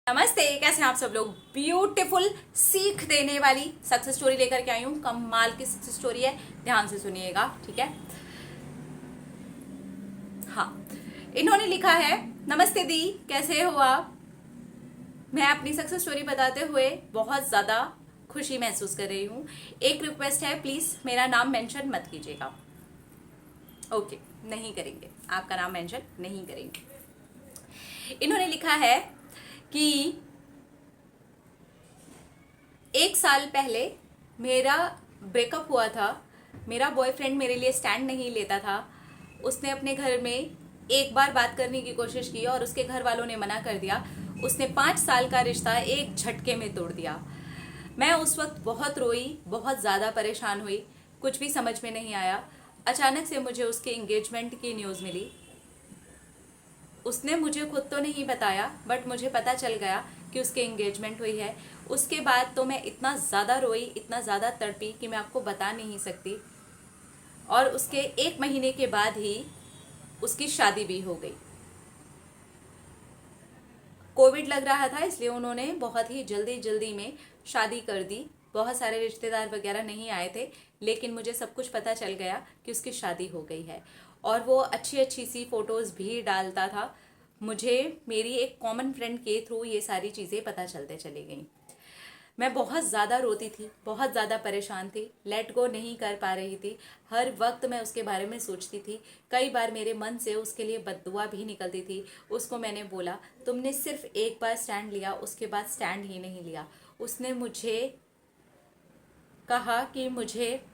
नमस्ते, कैसे हैं आप सब लोग। ब्यूटीफुल सीख देने वाली सक्सेस स्टोरी लेकर के आई हूँ। कमाल की सक्सेस स्टोरी है, ध्यान से सुनिएगा, ठीक है। हाँ, इन्होंने लिखा है, नमस्ते दी, कैसे हो आप। मैं अपनी सक्सेस स्टोरी बताते हुए बहुत ज़्यादा खुशी महसूस कर रही हूँ। एक रिक्वेस्ट है, प्लीज़ मेरा नाम मेंशन मत कीजिएगा। ओके, नहीं करेंगे, आपका नाम मेंशन नहीं करेंगे। इन्होंने लिखा है कि 1 साल पहले मेरा ब्रेकअप हुआ था। मेरा बॉयफ्रेंड मेरे लिए स्टैंड नहीं लेता था। उसने अपने घर में एक बार बात करने की कोशिश की और उसके घर वालों ने मना कर दिया। उसने 5 साल का रिश्ता एक झटके में तोड़ दिया। मैं उस वक्त बहुत रोई, बहुत ज़्यादा परेशान हुई, कुछ भी समझ में नहीं आया। अचानक से मुझे उसके एंगेजमेंट की न्यूज़ मिली। उसने मुझे खुद तो नहीं बताया, बट मुझे पता चल गया कि उसके एंगेजमेंट हुई है। उसके बाद तो मैं इतना ज़्यादा रोई, इतना ज़्यादा तड़पी कि मैं आपको बता नहीं सकती। और उसके 1 महीने के बाद ही उसकी शादी भी हो गई। कोविड लग रहा था, इसलिए उन्होंने बहुत ही जल्दी जल्दी में शादी कर दी। बहुत सारे रिश्तेदार वगैरह नहीं आए थे, लेकिन मुझे सब कुछ पता चल गया कि उसकी शादी हो गई है। और वो अच्छी अच्छी सी फोटोज़ भी डालता था। मुझे मेरी एक कॉमन फ्रेंड के थ्रू ये सारी चीज़ें पता चलते चली गई। मैं बहुत ज़्यादा रोती थी, बहुत ज़्यादा परेशान थी, लेट गो नहीं कर पा रही थी। हर वक्त मैं उसके बारे में सोचती थी। कई बार मेरे मन से उसके लिए बद्दुआ भी निकलती थी। उसको मैंने बोला, तुमने सिर्फ एक बार स्टैंड लिया, उसके बाद स्टैंड ही नहीं लिया। उसने मुझे कहा कि मुझे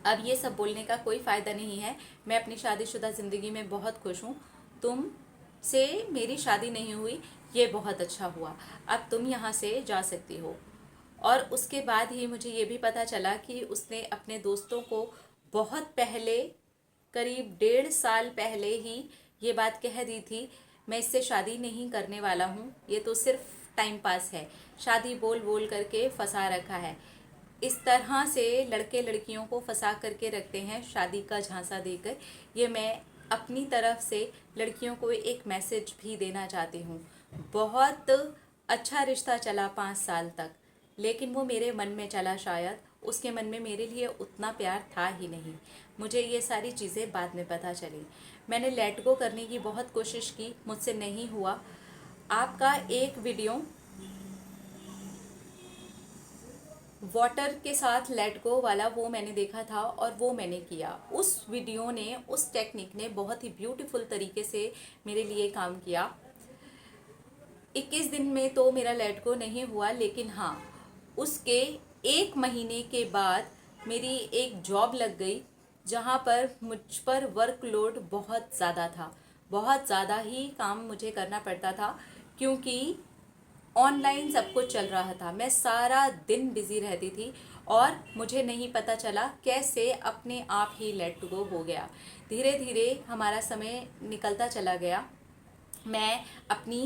अब ये सब बोलने का कोई फ़ायदा नहीं है। मैं अपनी शादीशुदा ज़िंदगी में बहुत खुश हूँ। तुम से मेरी शादी नहीं हुई, ये बहुत अच्छा हुआ। अब तुम यहाँ से जा सकती हो। और उसके बाद ही मुझे ये भी पता चला कि उसने अपने दोस्तों को बहुत पहले, करीब 1.5 साल पहले ही ये बात कह दी थी, मैं इससे शादी नहीं करने वाला हूँ, ये तो सिर्फ टाइम पास है। शादी बोल बोल करके फंसा रखा है। इस तरह से लड़के लड़कियों को फंसा करके रखते हैं, शादी का झांसा देकर। ये मैं अपनी तरफ से लड़कियों को एक मैसेज भी देना चाहती हूँ। बहुत अच्छा रिश्ता चला 5 साल तक, लेकिन वो मेरे मन में चला, शायद उसके मन में मेरे लिए उतना प्यार था ही नहीं। मुझे ये सारी चीज़ें बाद में पता चली। मैंने लेट गो करने की बहुत कोशिश की, मुझसे नहीं हुआ। आपका एक वीडियो वाटर के साथ लेट गो वाला, वो मैंने देखा था और वो मैंने किया। उस वीडियो ने, उस टेक्निक ने बहुत ही ब्यूटीफुल तरीके से मेरे लिए काम किया। 21 दिन में तो मेरा लेट गो नहीं हुआ, लेकिन हाँ, उसके 1 महीने के बाद मेरी एक जॉब लग गई, जहाँ पर मुझ पर वर्कलोड बहुत ज़्यादा था। बहुत ज़्यादा ही काम मुझे करना पड़ता था, क्योंकि ऑनलाइन सब कुछ चल रहा था। मैं सारा दिन बिजी रहती थी और मुझे नहीं पता चला कैसे अपने आप ही लेट गो हो गया। धीरे धीरे हमारा समय निकलता चला गया। मैं अपनी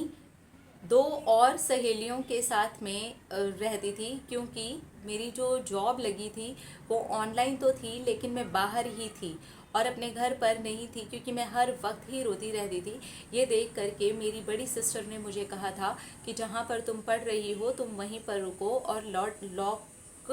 2 और सहेलियों के साथ में रहती थी, क्योंकि मेरी जो जॉब लगी थी वो ऑनलाइन तो थी, लेकिन मैं बाहर ही थी और अपने घर पर नहीं थी, क्योंकि मैं हर वक्त ही रोती रहती थी। ये देख करके मेरी बड़ी सिस्टर ने मुझे कहा था कि जहाँ पर तुम पढ़ रही हो तुम वहीं पर रुको और लॉक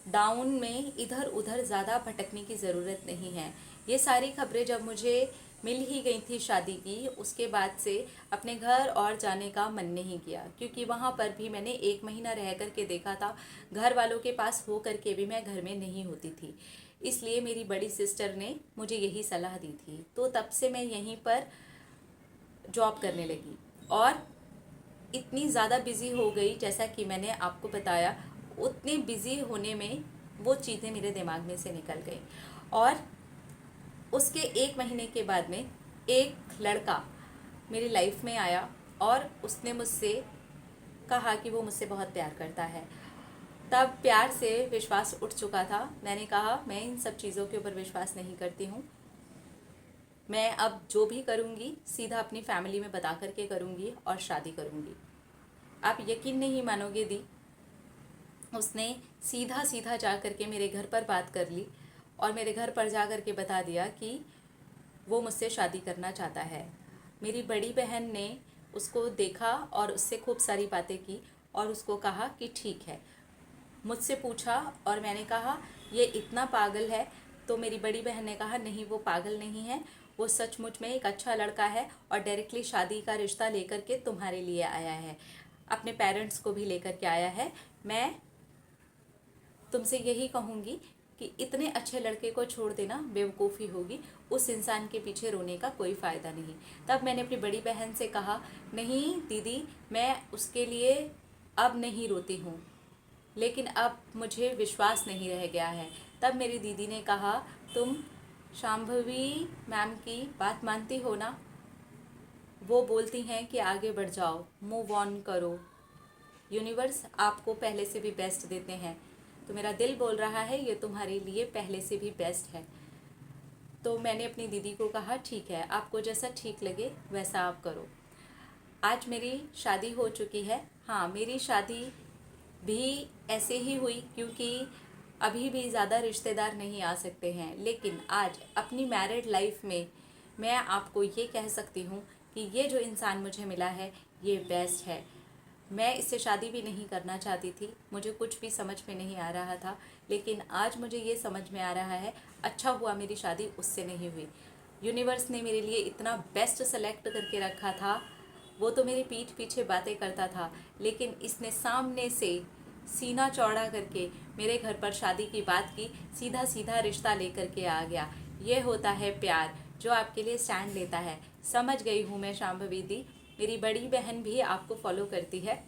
डाउन में इधर उधर ज़्यादा भटकने की ज़रूरत नहीं है। ये सारी खबरें जब मुझे मिल ही गई थी शादी की, उसके बाद से अपने घर और जाने का मन नहीं किया, क्योंकि वहाँ पर भी मैंने 1 महीना रह कर के देखा था। घर वालों के पास हो कर के भी मैं घर में नहीं होती थी। इसलिए मेरी बड़ी सिस्टर ने मुझे यही सलाह दी थी, तो तब से मैं यहीं पर जॉब करने लगी और इतनी ज़्यादा बिज़ी हो गई, जैसा कि मैंने आपको बताया। उतने बिज़ी होने में वो चीज़ें मेरे दिमाग में से निकल गई। और उसके 1 महीने के बाद में एक लड़का मेरी लाइफ में आया और उसने मुझसे कहा कि वो मुझसे बहुत प्यार करता है। तब प्यार से विश्वास उठ चुका था। मैंने कहा, मैं इन सब चीज़ों के ऊपर विश्वास नहीं करती हूँ। मैं अब जो भी करूँगी सीधा अपनी फैमिली में बता करके करूँगी और शादी करूँगी। आप यकीन नहीं मानोगे दी, उसने सीधा सीधा जा कर के मेरे घर पर बात कर ली और मेरे घर पर जा कर के बता दिया कि वो मुझसे शादी करना चाहता है। मेरी बड़ी बहन ने उसको देखा और उससे खूब सारी बातें की और उसको कहा कि ठीक है। मुझसे पूछा और मैंने कहा ये इतना पागल है, तो मेरी बड़ी बहन ने कहा नहीं वो पागल नहीं है, वो सचमुच में एक अच्छा लड़का है और डायरेक्टली शादी का रिश्ता लेकर के तुम्हारे लिए आया है, अपने पेरेंट्स को भी लेकर के आया है। मैं तुमसे यही कहूँगी कि इतने अच्छे लड़के को छोड़ देना बेवकूफ़ी होगी, उस इंसान के पीछे रोने का कोई फ़ायदा नहीं। तब मैंने अपनी बड़ी बहन से कहा नहीं दीदी, मैं उसके लिए अब नहीं रोती हूँ, लेकिन अब मुझे विश्वास नहीं रह गया है। तब मेरी दीदी ने कहा तुम शांभवी मैम की बात मानती हो ना, वो बोलती हैं कि आगे बढ़ जाओ, मूव ऑन करो, यूनिवर्स आपको पहले से भी बेस्ट देते हैं, तो मेरा दिल बोल रहा है ये तुम्हारे लिए पहले से भी बेस्ट है। तो मैंने अपनी दीदी को कहा ठीक है, आपको जैसा ठीक लगे वैसा आप करो। आज मेरी शादी हो चुकी है। हाँ, मेरी शादी भी ऐसे ही हुई क्योंकि अभी भी ज़्यादा रिश्तेदार नहीं आ सकते हैं, लेकिन आज अपनी मैरिड लाइफ में मैं आपको ये कह सकती हूँ कि ये जो इंसान मुझे मिला है ये बेस्ट है। मैं इससे शादी भी नहीं करना चाहती थी, मुझे कुछ भी समझ में नहीं आ रहा था, लेकिन आज मुझे ये समझ में आ रहा है अच्छा हुआ मेरी शादी उससे नहीं हुई। यूनिवर्स ने मेरे लिए इतना बेस्ट सेलेक्ट करके रखा था। वो तो मेरी पीठ पीछे बातें करता था, लेकिन इसने सामने से सीना चौड़ा करके मेरे घर पर शादी की बात की, सीधा सीधा रिश्ता लेकर के आ गया। ये होता है प्यार जो आपके लिए स्टैंड लेता है। समझ गई हूँ मैं शांभवी दी, मेरी बड़ी बहन भी आपको फॉलो करती है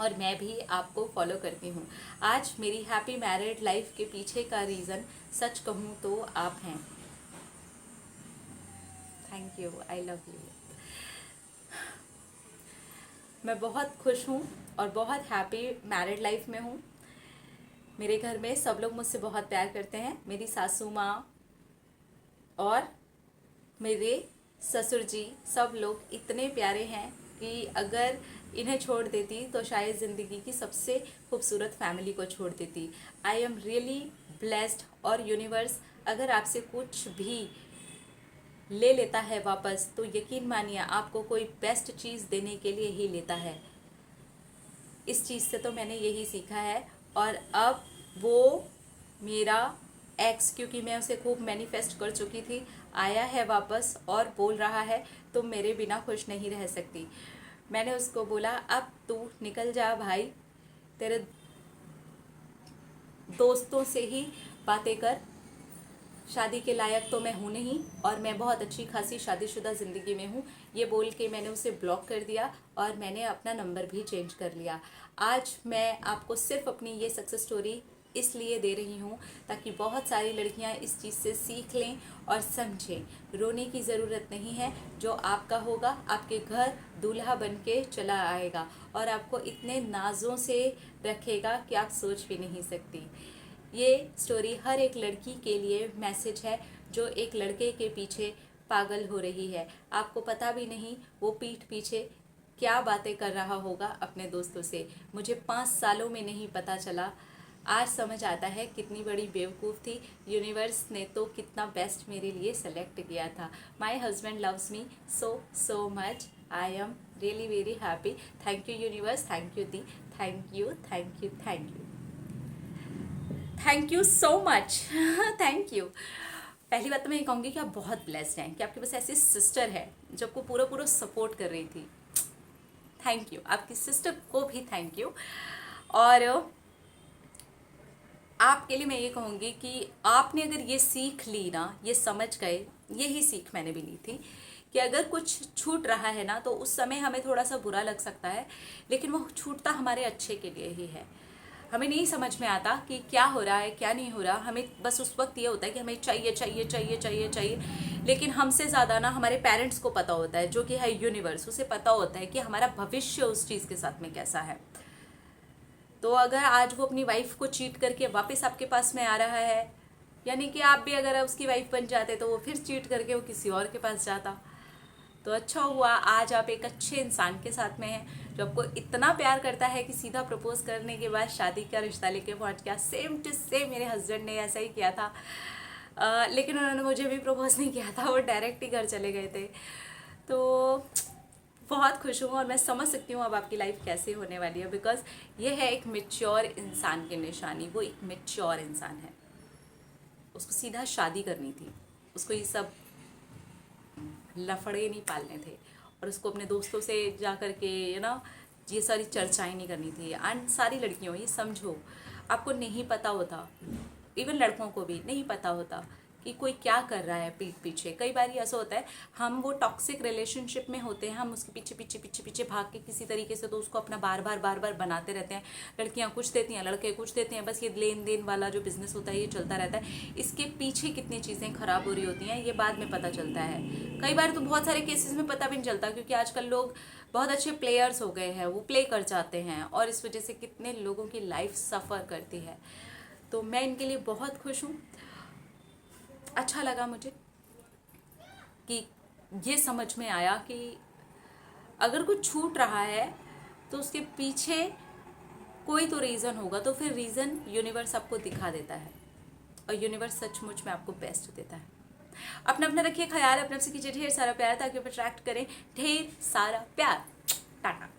और मैं भी आपको फॉलो करती हूँ। आज मेरी हैप्पी मैरिड लाइफ के पीछे का रीज़न सच कहूँ तो आप हैं। Thank you, I love you. मैं बहुत खुश हूँ और बहुत हैप्पी मैरिड लाइफ में हूँ। मेरे घर में सब लोग मुझसे बहुत प्यार करते हैं। मेरी सासू माँ और मेरे ससुर जी सब लोग इतने प्यारे हैं कि अगर इन्हें छोड़ देती तो शायद ज़िंदगी की सबसे खूबसूरत फैमिली को छोड़ देती। I am really blessed. और यूनिवर्स अगर आपसे कुछ भी ले लेता है वापस, तो यकीन मानिए आपको कोई बेस्ट चीज़ देने के लिए ही लेता है। इस चीज़ से तो मैंने यही सीखा है। और अब वो मेरा एक्स, क्योंकि मैं उसे खूब मैनिफेस्ट कर चुकी थी, आया है वापस और बोल रहा है तुम मेरे बिना खुश नहीं रह सकती। मैंने उसको बोला अब तू निकल जा भाई, तेरे दोस्तों से ही बातें कर, शादी के लायक तो मैं हूँ नहीं और मैं बहुत अच्छी खासी शादीशुदा ज़िंदगी में हूँ। ये बोल के मैंने उसे ब्लॉक कर दिया और मैंने अपना नंबर भी चेंज कर लिया। आज मैं आपको सिर्फ अपनी ये सक्सेस स्टोरी इसलिए दे रही हूँ ताकि बहुत सारी लड़कियाँ इस चीज़ से सीख लें और समझें। रोने की ज़रूरत नहीं है, जो आपका होगा आपके घर दूल्हा बन के चला आएगा और आपको इतने नाज़ों से रखेगा कि आप सोच भी नहीं सकती। ये स्टोरी हर एक लड़की के लिए मैसेज है जो एक लड़के के पीछे पागल हो रही है। आपको पता भी नहीं वो पीठ पीछे क्या बातें कर रहा होगा अपने दोस्तों से। मुझे 5 सालों में नहीं पता चला, आज समझ आता है कितनी बड़ी बेवकूफ़ थी। यूनिवर्स ने तो कितना बेस्ट मेरे लिए सेलेक्ट किया था। My husband loves me so much. I am really very happy. Thank you universe, thank you the, thank you thank you thank you thank you so much. Thank you. पहली बात तो मैं ये कहूँगी कि आप बहुत ब्लेस्ड हैं कि आपके पास ऐसी सिस्टर है जो आपको पूरा पूरा सपोर्ट कर रही थी। थैंक यू, आपकी सिस्टर को भी थैंक यू। और आपके लिए मैं ये कहूँगी कि आपने अगर ये सीख ली ना, ये समझ गए, यही सीख मैंने भी ली थी कि अगर कुछ छूट रहा है ना तो उस समय हमें थोड़ा सा बुरा लग सकता है, लेकिन वो छूटता हमारे अच्छे के लिए ही है। हमें नहीं समझ में आता कि क्या हो रहा है क्या नहीं हो रहा, हमें बस उस वक्त ये होता है कि हमें चाहिए चाहिए चाहिए चाहिए चाहिए। लेकिन हमसे ज़्यादा ना हमारे पेरेंट्स को पता होता है, जो कि है यूनिवर्स, उसे पता होता है कि हमारा भविष्य उस चीज़ के साथ में कैसा है। तो अगर आज वो अपनी वाइफ को चीट करके वापस आपके पास में आ रहा है, यानी कि आप भी अगर उसकी वाइफ बन जाते तो वो फिर चीट करके वो किसी और के पास जाता। तो अच्छा हुआ आज आप एक अच्छे इंसान के साथ में हैं जो आपको इतना प्यार करता है कि सीधा प्रपोज करने के बाद शादी का रिश्ता लेके पहुंच गया। सेम टू सेम मेरे हस्बैंड ने ऐसा ही किया था। लेकिन उन्होंने मुझे भी प्रपोज नहीं किया था, वो डायरेक्ट ही घर चले गए थे। तो बहुत खुश हूँ और मैं समझ सकती हूँ अब आपकी लाइफ कैसे होने वाली है, बिकॉज ये है एक मैच्योर इंसान की निशानी। वो एक मैच्योर इंसान है, उसको सीधा शादी करनी थी, उसको ये सब लफड़े नहीं पालने थे, और उसको अपने दोस्तों से जा कर के ये सारी चर्चाएं नहीं करनी थी। एंड सारी लड़कियों, ये समझो, आपको नहीं पता होता, इवन लड़कों को भी नहीं पता होता कि कोई क्या कर रहा है पीठ पीछे। कई बार ऐसा होता है, हम वो टॉक्सिक रिलेशनशिप में होते हैं, हम उसके पीछे पीछे पीछे पीछे भाग के किसी तरीके से तो उसको अपना बार बार बनाते रहते हैं। लड़कियां कुछ देती हैं, लड़के कुछ देते हैं, बस ये लेन देन वाला जो बिजनेस होता है ये चलता रहता है। इसके पीछे कितनी चीज़ें खराब हो रही होती हैं ये बाद में पता चलता है। कई बार तो बहुत सारे केसेस में पता भी नहीं चलता, क्योंकि आजकल लोग बहुत अच्छे प्लेयर्स हो गए हैं, वो प्ले कर जाते हैं, और इस वजह से कितने लोगों की लाइफ सफ़र करती है। तो मैं इनके लिए बहुत खुश हूँ। अच्छा लगा मुझे कि ये समझ में आया कि अगर कुछ छूट रहा है तो उसके पीछे कोई तो रीज़न होगा, तो फिर रीज़न यूनिवर्स आपको दिखा देता है, और यूनिवर्स सचमुच में आपको बेस्ट देता है। अपना अपना रखिए ख्याल, अपने आपसे कीजिए ढेर सारा प्यार, ताकि आप अट्रैक्ट करें ढेर सारा प्यार। टाटा।